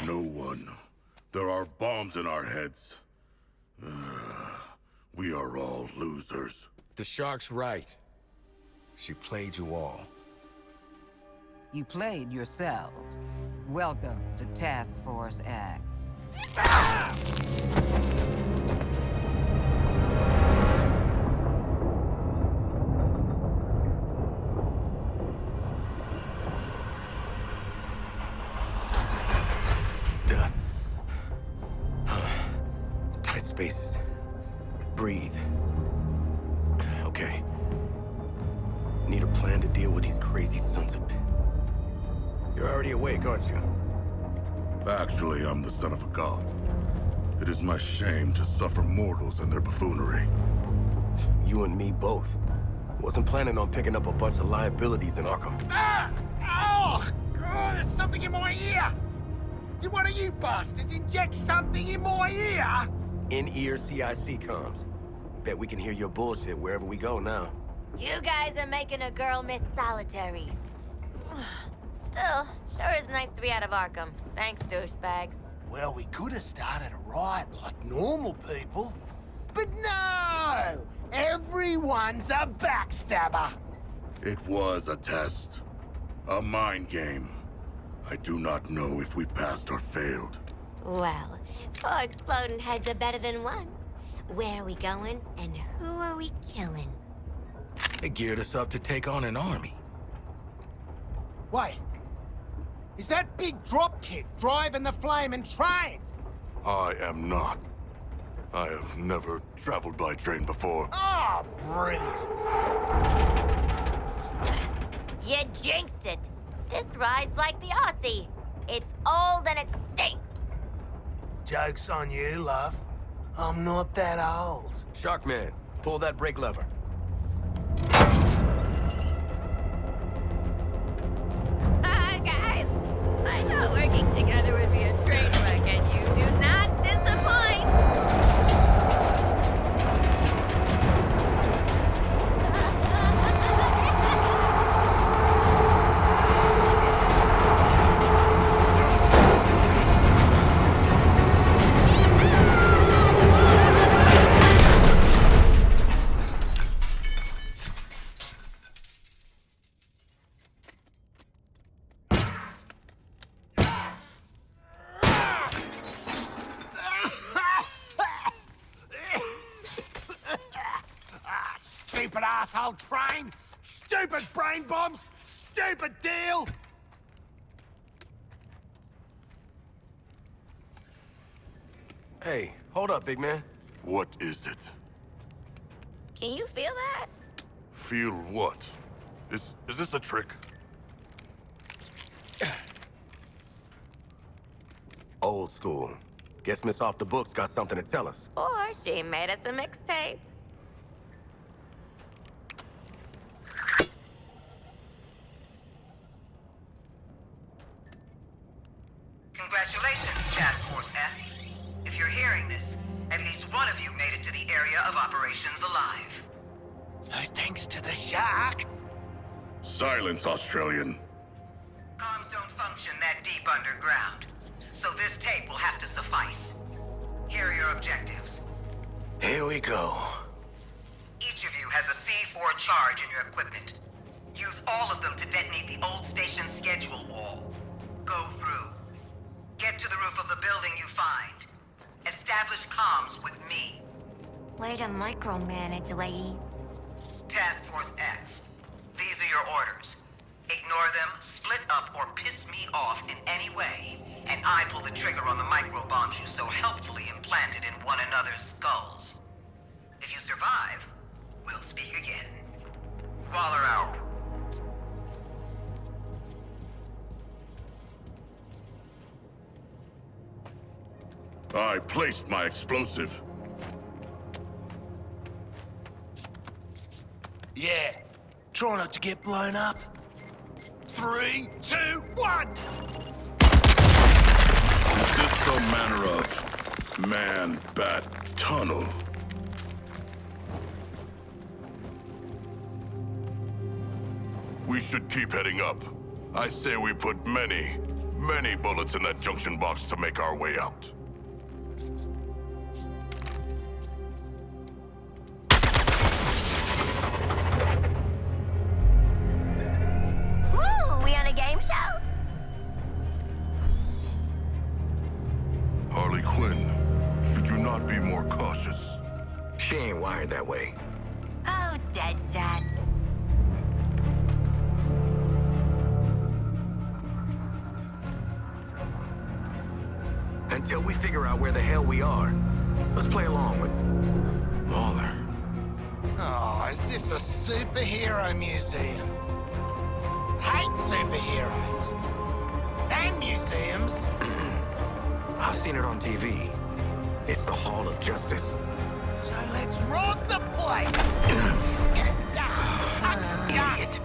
No one. There are bombs in our heads. We are all losers. The Shark's right. She played you all. You played yourselves. Welcome to Task Force X. Tight spaces. Breathe. Okay. Need a plan to deal with these crazy sons of... You're already awake, aren't you? Actually, I'm the son of a god. It is my shame to suffer mortals and their buffoonery. You and me both. Wasn't planning on picking up a bunch of liabilities in Arkham. Ah! Oh! God, there's something in my ear! Did one of you bastards inject something in my ear? In-ear CIC comms. Bet we can hear your bullshit wherever we go now. You guys are making a girl miss solitary. Still, sure is nice to be out of Arkham. Thanks, douchebags. Well, we could have started a riot like normal people. But no! Everyone's a backstabber! It was a test. A mind game. I do not know if we passed or failed. Well, 4 exploding heads are better than 1. Where are we going, and who are we killing? They geared us up to take on an army. Wait. Is that big dropkick driving the flaming train? I am not. I have never traveled by train before. Oh, brilliant. You jinxed it. This ride's like the Aussie. It's old and it stinks. Joke's on you, love. I'm not that old. Sharkman, pull that brake lever. Guys, I know working together would be a train wreck, and you do not disappoint. Stupid asshole train! Stupid brain bombs! Stupid deal! Hey, hold up, big man. What is it? Can you feel that? Feel what? Is this a trick? Old school. Guess Miss Off the Books got something to tell us. Or she made us a mixtape. Congratulations, Task Force X. If you're hearing this, at least one of you made it to the area of operations alive. No thanks to the shark. Silence, Australian. Comms don't function that deep underground, so this tape will have to suffice. Here are your objectives. Here we go. Each of you has a C4 charge in your equipment. Use all of them to detonate the old station schedule wall. Go through. Get to the roof of the building you find. Establish comms with me. Way to micromanage, lady. Task Force X. These are your orders. Ignore them, split up, or piss me off in any way, and I pull the trigger on the micro bombs you so helpfully implanted in one another's skulls. If you survive, we'll speak again. Waller out. I placed my explosive. Yeah. Try not to get blown up. 3, 2, 1! Is this some manner of man-bat tunnel? We should keep heading up. I say we put many, Many bullets in that junction box to make our way out. Woo! We on a game show? Harley Quinn, should you not be more cautious? She ain't wired that way. Oh, Deadshot. Until we figure out where the hell we are, let's play along with Waller. Oh, is this a superhero museum? Hate superheroes. And museums. I've seen it on TV. It's the Hall of Justice. So let's rob the place. Idiot.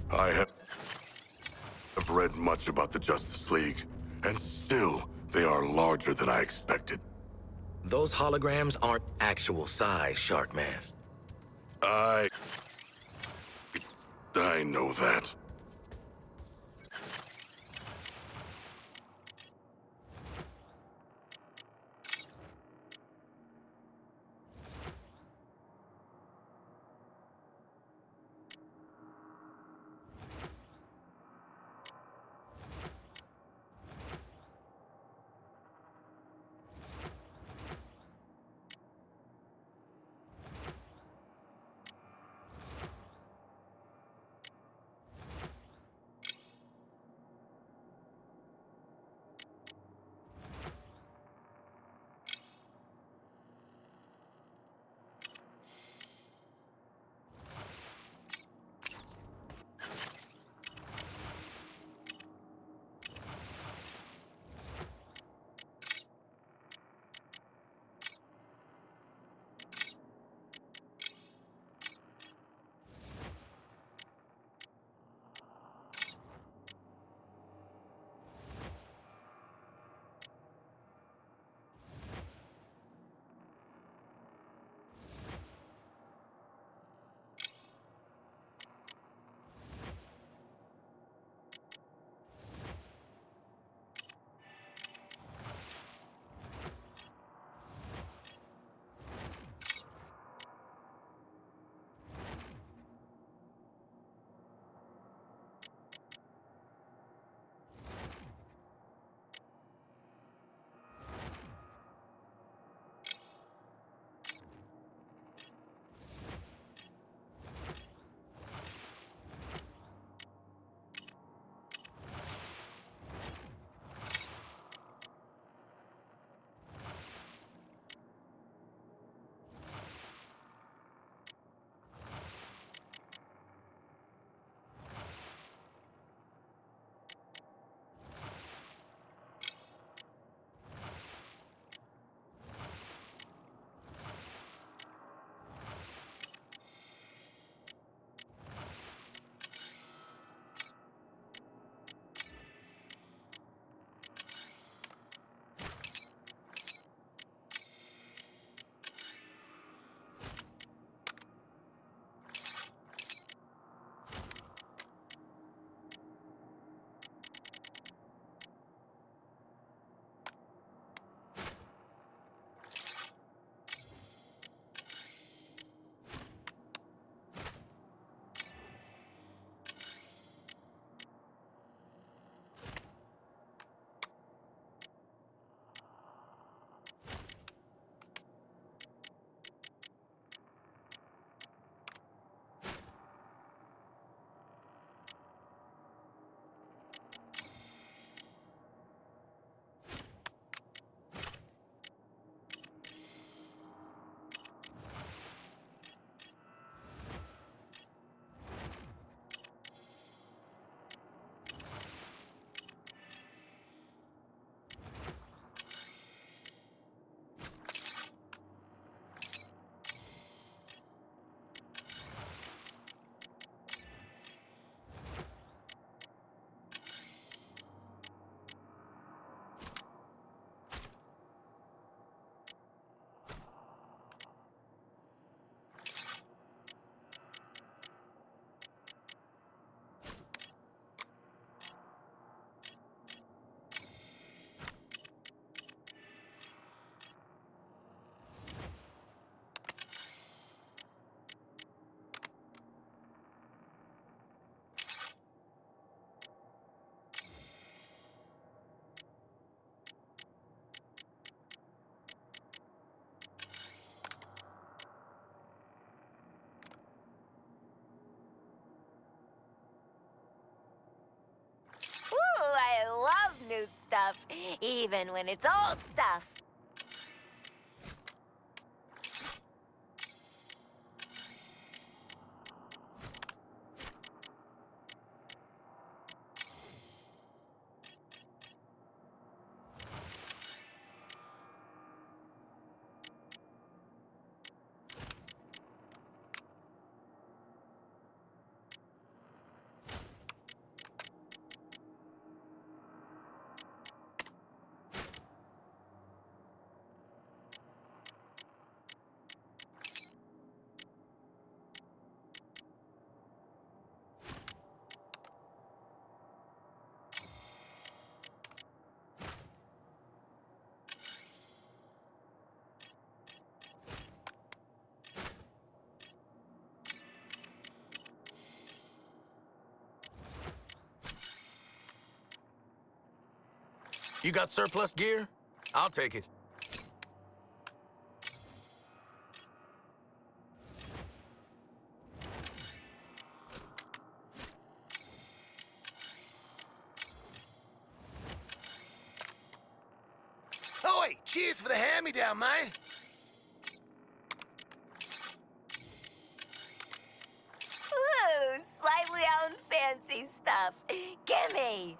I have read much about the Justice League, and still, they are larger than I expected. Those holograms aren't actual size, Sharkman. I know that. even when it's old stuff. You got surplus gear? I'll take it. Oi, cheers for the hand-me-down, mate. Ooh, slightly unfancy stuff. Gimme!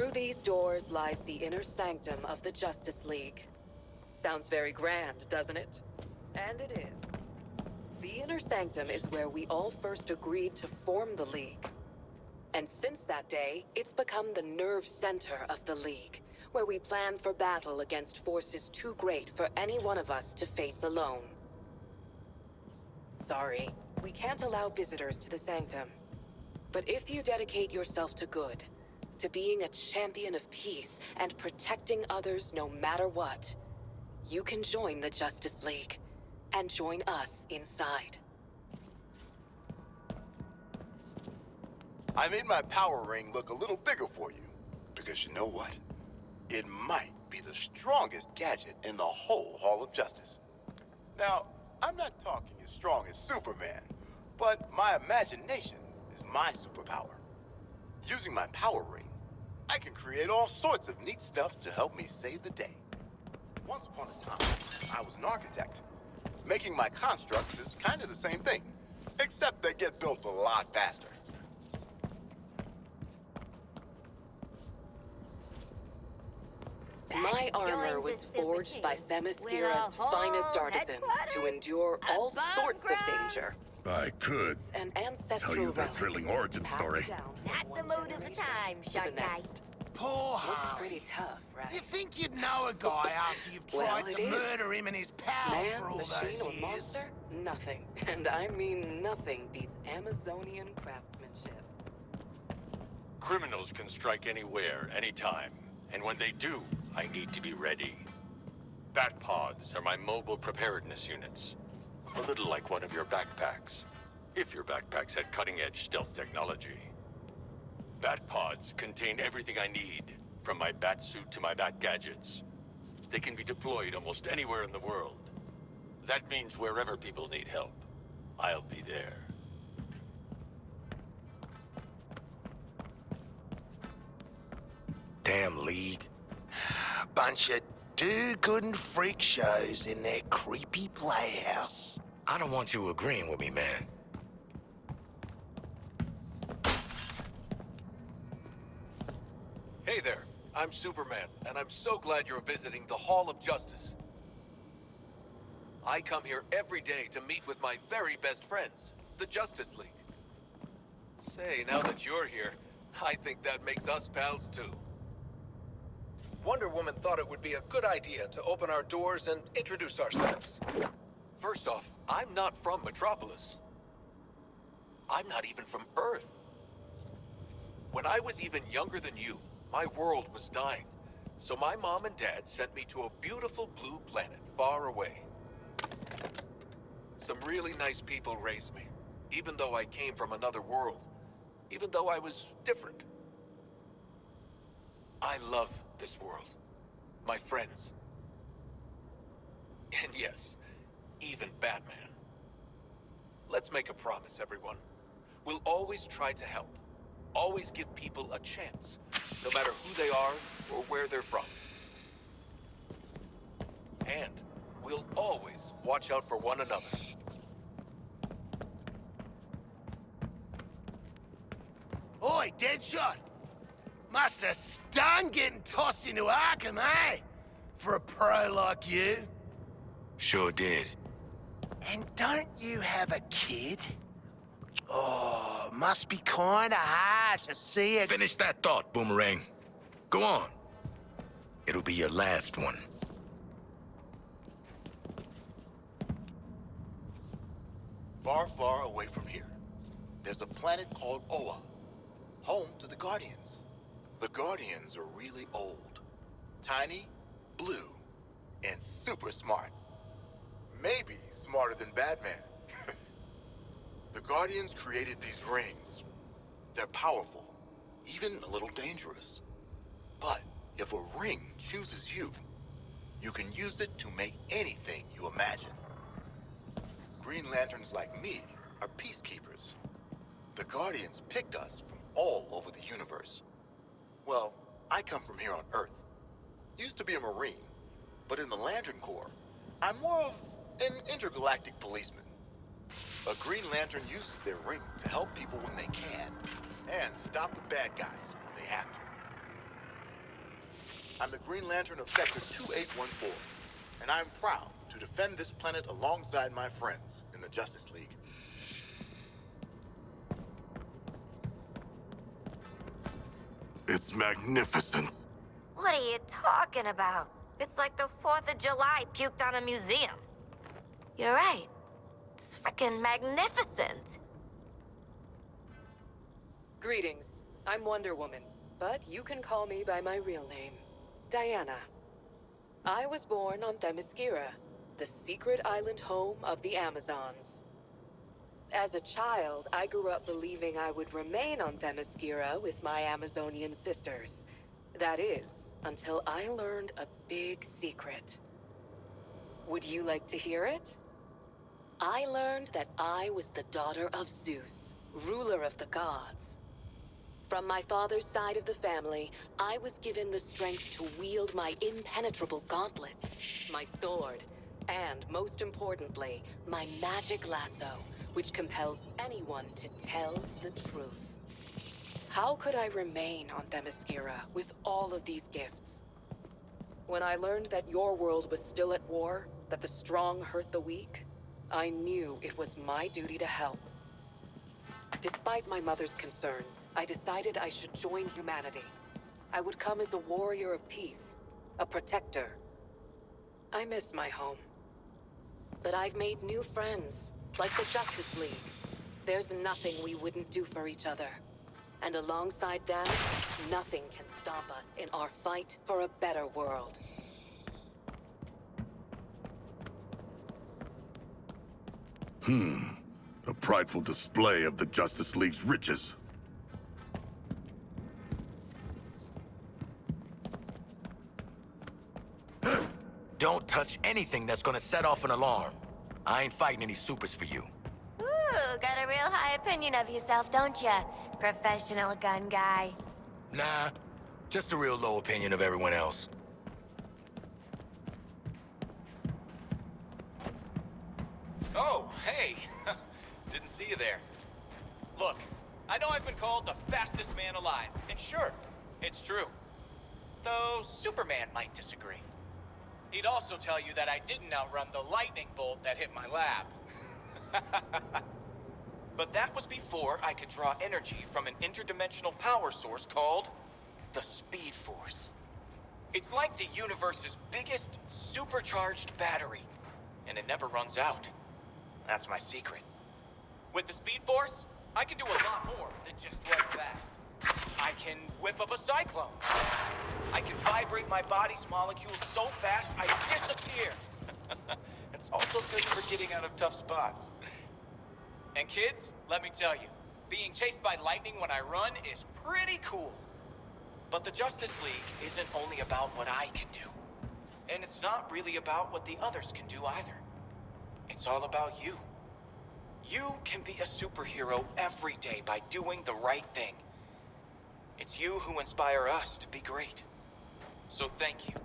Through these doors lies the inner sanctum of the Justice League. Sounds very grand, doesn't it? And it is. The inner sanctum is where we all first agreed to form the League. And since that day, it's become the nerve center of the League, where we plan for battle against forces too great for any one of us to face alone. Sorry, we can't allow visitors to the sanctum. But if you dedicate yourself to good, to being a champion of peace and protecting others no matter what, you can join the Justice League and join us inside. I made my power ring look a little bigger for you, because you know what? It might be the strongest gadget in the whole Hall of Justice. Now, I'm not talking as strong as Superman, but my imagination is my superpower. Using my power ring, I can create all sorts of neat stuff to help me save the day. Once upon a time, I was an architect. Making my constructs is kind of the same thing, except they get built a lot faster. My armor was forged by Themyscira's finest artisans to endure all sorts of danger. I could An ancestral tell you the relic thrilling origin passed story. down from Not one the mood of the generation time, to Shark the Guy. next. Poor Looks Harley. pretty tough, right? You think you'd know a guy after you've Well, tried it to is. murder him and his pals Man, for all machine, those or years? monster? Nothing. And I mean nothing beats Amazonian craftsmanship. Criminals can strike anywhere, anytime. And when they do, I need to be ready. Bat pods are my mobile preparedness units. A little like one of your backpacks. If your backpacks had cutting-edge stealth technology. Bat pods contain everything I need, from my bat suit to my bat gadgets. They can be deployed almost anywhere in the world. That means wherever people need help, I'll be there. Damn League. Bunch of do-good and freak shows in their creepy playhouse. I don't want you agreeing with me, man. Hey there, I'm Superman, and I'm so glad you're visiting the Hall of Justice. I come here every day to meet with my very best friends, the Justice League. Say, now that you're here, I think that makes us pals too. Wonder Woman thought it would be a good idea to open our doors and introduce ourselves. First off, I'm not from Metropolis. I'm not even from Earth. When I was even younger than you, my world was dying. So my mom and dad sent me to a beautiful blue planet far away. Some really nice people raised me, even though I came from another world, even though I was different. I love this world, my friends. And yes, even Batman. Let's make a promise, everyone. We'll always try to help. Always give people a chance, no matter who they are or where they're from. And we'll always watch out for one another. Oi, Deadshot! Must have stung getting tossed into Arkham, eh? For a pro like you. Sure did. And don't you have a kid? Oh, must be kinda hard to see it. Finish that thought, Boomerang. Go on. It'll be your last one. Far, far away from here, there's a planet called Oa, home to the Guardians. The Guardians are really old, tiny, blue, and super smart. Maybe smarter than Batman. The Guardians created these rings. They're powerful, even a little dangerous. But if a ring chooses you, you can use it to make anything you imagine. Green Lanterns like me are peacekeepers. The Guardians picked us from all over the universe. Well, I come from here on Earth. Used to be a Marine, but in the Lantern Corps, I'm more of an intergalactic policeman. A Green Lantern uses their ring to help people when they can, and stop the bad guys when they have to. I'm the Green Lantern of Sector 2814, and I'm proud to defend this planet alongside my friends in the Justice League. It's magnificent. What are you talking about? It's like the 4th of July puked on a museum. You're right. It's frickin' magnificent. Greetings. I'm Wonder Woman, but you can call me by my real name, Diana. I was born on Themyscira, the secret island home of the Amazons. As a child, I grew up believing I would remain on Themyscira with my Amazonian sisters. That is, until I learned a big secret. Would you like to hear it? I learned that I was the daughter of Zeus, ruler of the gods. From my father's side of the family, I was given the strength to wield my impenetrable gauntlets, my sword, and most importantly, my magic lasso, which compels anyone to tell the truth. How could I remain on Themyscira with all of these gifts? When I learned that your world was still at war, that the strong hurt the weak, I knew it was my duty to help. Despite my mother's concerns, I decided I should join humanity. I would come as a warrior of peace, a protector. I miss my home. But I've made new friends, like the Justice League. There's nothing we wouldn't do for each other. And alongside them, nothing can stop us in our fight for a better world. A prideful display of the Justice League's riches. Don't touch anything that's gonna set off an alarm. I ain't fighting any supers for you. Ooh, got a real high opinion of yourself, don't ya? Professional gun guy. Nah, just a real low opinion of everyone else. Oh, hey! Didn't see you there. Look, I know I've been called the fastest man alive, and sure, it's true. Though Superman might disagree. He'd also tell you that I didn't outrun the lightning bolt that hit my lab. But that was before I could draw energy from an interdimensional power source called the Speed Force. It's like the universe's biggest supercharged battery, and it never runs out. That's my secret. With the Speed Force, I can do a lot more than just run fast. I can whip up a cyclone. I can vibrate my body's molecules so fast I disappear. It's also good for getting out of tough spots. And kids, let me tell you, being chased by lightning when I run is pretty cool. But the Justice League isn't only about what I can do. And it's not really about what the others can do either. It's all about you. You can be a superhero every day by doing the right thing. It's you who inspire us to be great. So thank you.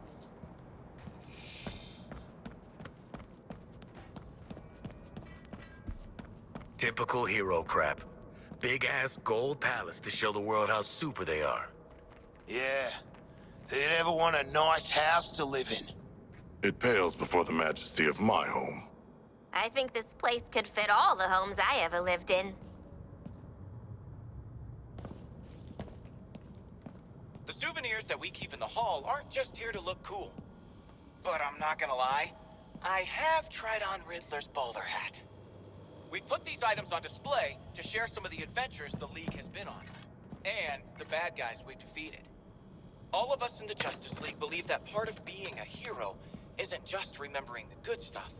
Typical hero crap. Big-ass gold palace to show the world how super they are. Yeah. Who'd ever want a nice house to live in? It pales before the majesty of my home. I think this place could fit all the homes I ever lived in. The souvenirs that we keep in the hall aren't just here to look cool. But I'm not gonna lie, I have tried on Riddler's bowler hat. We've put these items on display to share some of the adventures the League has been on, and the bad guys we've defeated. All of us in the Justice League believe that part of being a hero isn't just remembering the good stuff,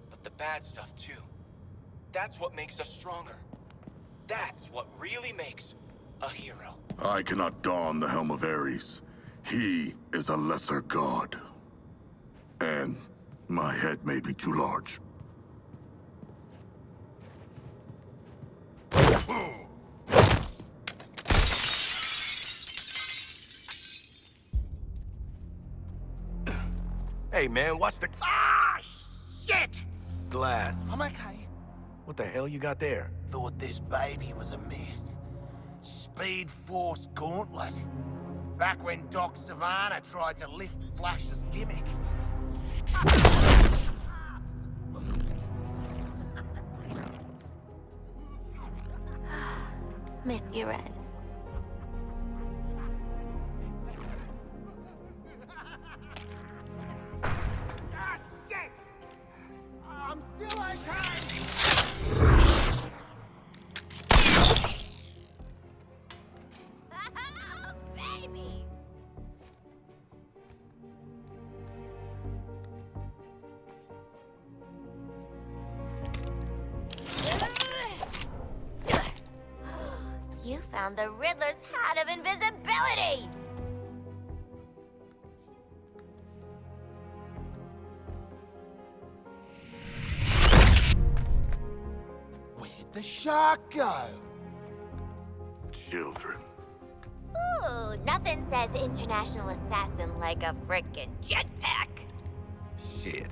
but the bad stuff too. That's what makes us stronger. That's what really makes a hero. I cannot don the helm of Ares. He is a lesser god. And my head may be too large. Hey, man, watch the... Ah, shit! glass. I'm okay. What the hell you got there? Thought this baby was a myth. Speed Force Gauntlet. Back when Doc Savannah tried to lift Flash's gimmick. Miss you, Red. I'm still okay! Oh, baby! You found the Riddler's hat of invisibility! Where'd the shark go? Children. Ooh, nothing says international assassin like a frickin' jetpack. Shit.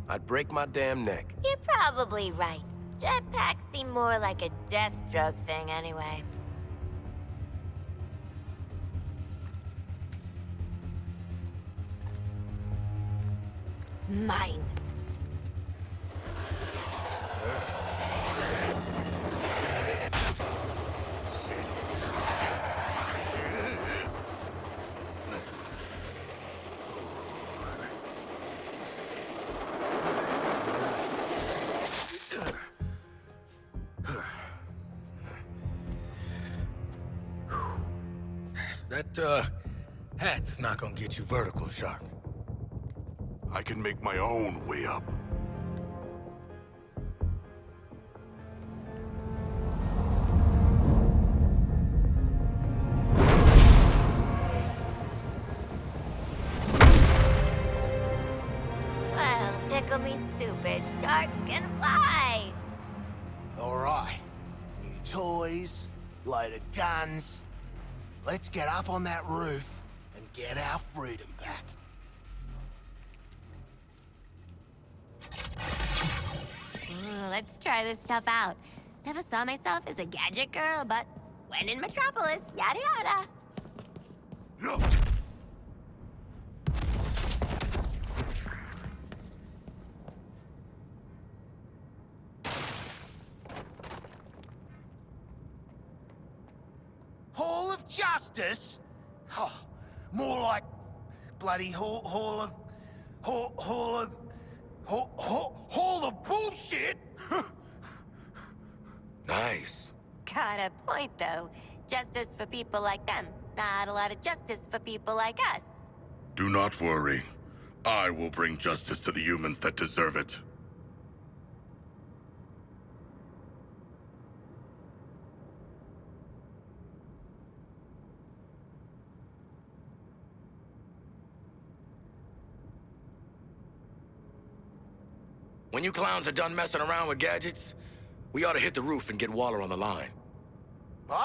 I'd break my damn neck. You're probably right. Jetpacks seem more like a Deathstroke thing anyway. Mine. That, hat's not gonna get you vertical, Shark. I can make my own way up. Well, tickle me stupid. Sharks can fly. All right. New toys, loaded guns. Let's get up on that roof and get our freedom back. Ooh, let's try this stuff out. Never saw myself as a gadget girl, but when in Metropolis, yada yada. Hall of Justice? Oh, more like bloody Hall of bullshit. Nice. Got a point, though. Justice for people like them. Not a lot of justice for people like us. Do not worry. I will bring justice to the humans that deserve it. When you clowns are done messing around with gadgets, we ought to hit the roof and get Waller on the line. I